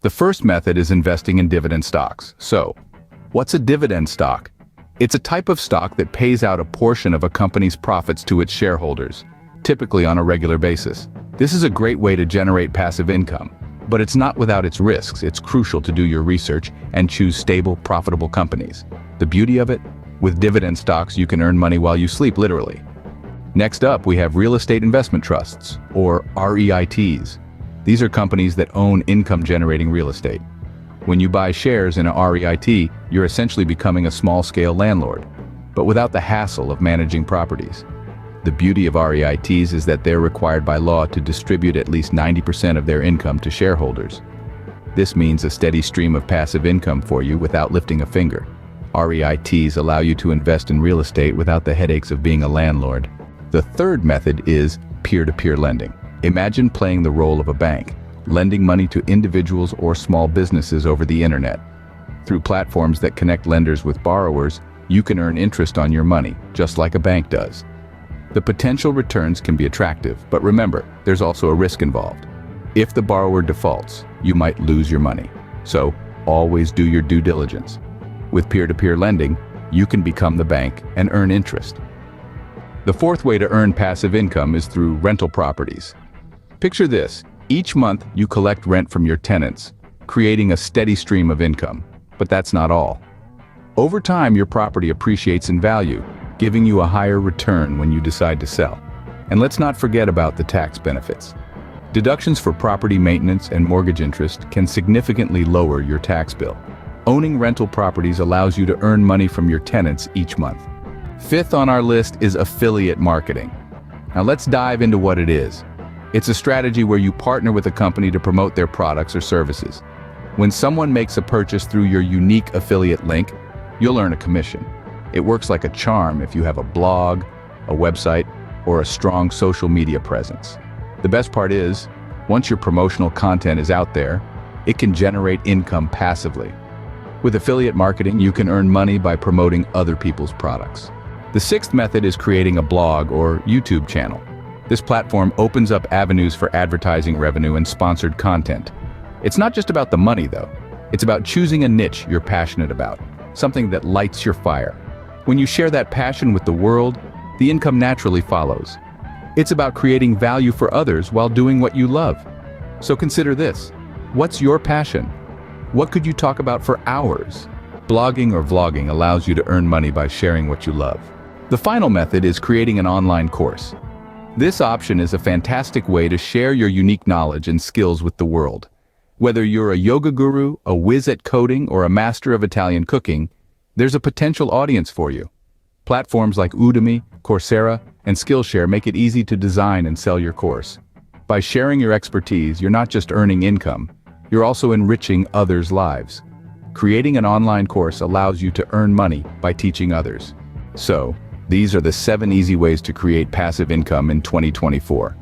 The first method is investing in dividend stocks. So, what's a dividend stock? It's a type of stock that pays out a portion of a company's profits to its shareholders, typically on a regular basis. This is a great way to generate passive income, but it's not without its risks. It's crucial to do your research and choose stable, profitable companies. The beauty of it? With dividend stocks, you can earn money while you sleep, literally. Next up, we have real estate investment trusts, or REITs. These are companies that own income-generating real estate. When you buy shares in a REIT, you're essentially becoming a small-scale landlord, but without the hassle of managing properties. The beauty of REITs is that they're required by law to distribute at least 90% of their income to shareholders. This means a steady stream of passive income for you without lifting a finger. REITs allow you to invest in real estate without the headaches of being a landlord. The third method is peer-to-peer lending. Imagine playing the role of a bank, lending money to individuals or small businesses over the internet. Through platforms that connect lenders with borrowers, you can earn interest on your money, just like a bank does. The potential returns can be attractive, but remember, there's also a risk involved. If the borrower defaults, you might lose your money. So, always do your due diligence. With peer-to-peer lending, you can become the bank and earn interest. The fourth way to earn passive income is through rental properties. Picture this: each month you collect rent from your tenants, creating a steady stream of income. But that's not all. Over time, your property appreciates in value, giving you a higher return when you decide to sell. And let's not forget about the tax benefits. Deductions for property maintenance and mortgage interest can significantly lower your tax bill. Owning rental properties allows you to earn money from your tenants each month. Fifth on our list is affiliate marketing. Now let's dive into what it is. It's a strategy where you partner with a company to promote their products or services. When someone makes a purchase through your unique affiliate link, you'll earn a commission. It works like a charm if you have a blog, a website, or a strong social media presence. The best part is, once your promotional content is out there, it can generate income passively. With affiliate marketing, you can earn money by promoting other people's products. The sixth method is creating a blog or YouTube channel. This platform opens up avenues for advertising revenue and sponsored content. It's not just about the money, though. It's about choosing a niche you're passionate about, something that lights your fire. When you share that passion with the world, the income naturally follows. It's about creating value for others while doing what you love. So consider this: what's your passion? What could you talk about for hours? Blogging or vlogging allows you to earn money by sharing what you love. The final method is creating an online course. This option is a fantastic way to share your unique knowledge and skills with the world. Whether you're a yoga guru, a whiz at coding, or a master of Italian cooking, there's a potential audience for you. Platforms like Udemy, Coursera, and Skillshare make it easy to design and sell your course. By sharing your expertise, you're not just earning income, you're also enriching others' lives. Creating an online course allows you to earn money by teaching others. So, these are the 7 easy ways to create passive income in 2024.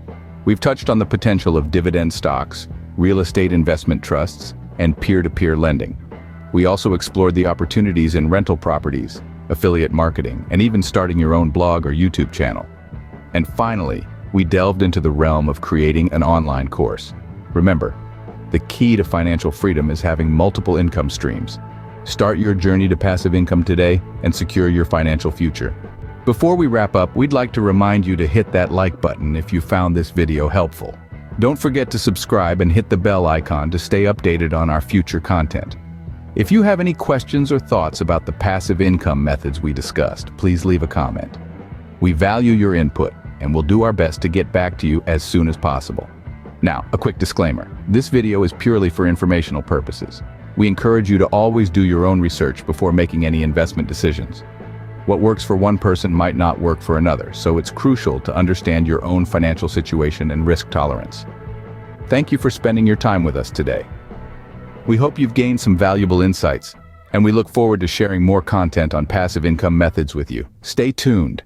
We've touched on the potential of dividend stocks, real estate investment trusts, and peer-to-peer lending. We also explored the opportunities in rental properties, affiliate marketing, and even starting your own blog or YouTube channel. And finally, we delved into the realm of creating an online course. Remember, the key to financial freedom is having multiple income streams. Start your journey to passive income today and secure your financial future. Before we wrap up, we'd like to remind you to hit that like button if you found this video helpful. Don't forget to subscribe and hit the bell icon to stay updated on our future content. If you have any questions or thoughts about the passive income methods we discussed, please leave a comment. We value your input and will do our best to get back to you as soon as possible. Now, a quick disclaimer. This video is purely for informational purposes. We encourage you to always do your own research before making any investment decisions. What works for one person might not work for another, so it's crucial to understand your own financial situation and risk tolerance. Thank you for spending your time with us today. We hope you've gained some valuable insights, and we look forward to sharing more content on passive income methods with you. Stay tuned.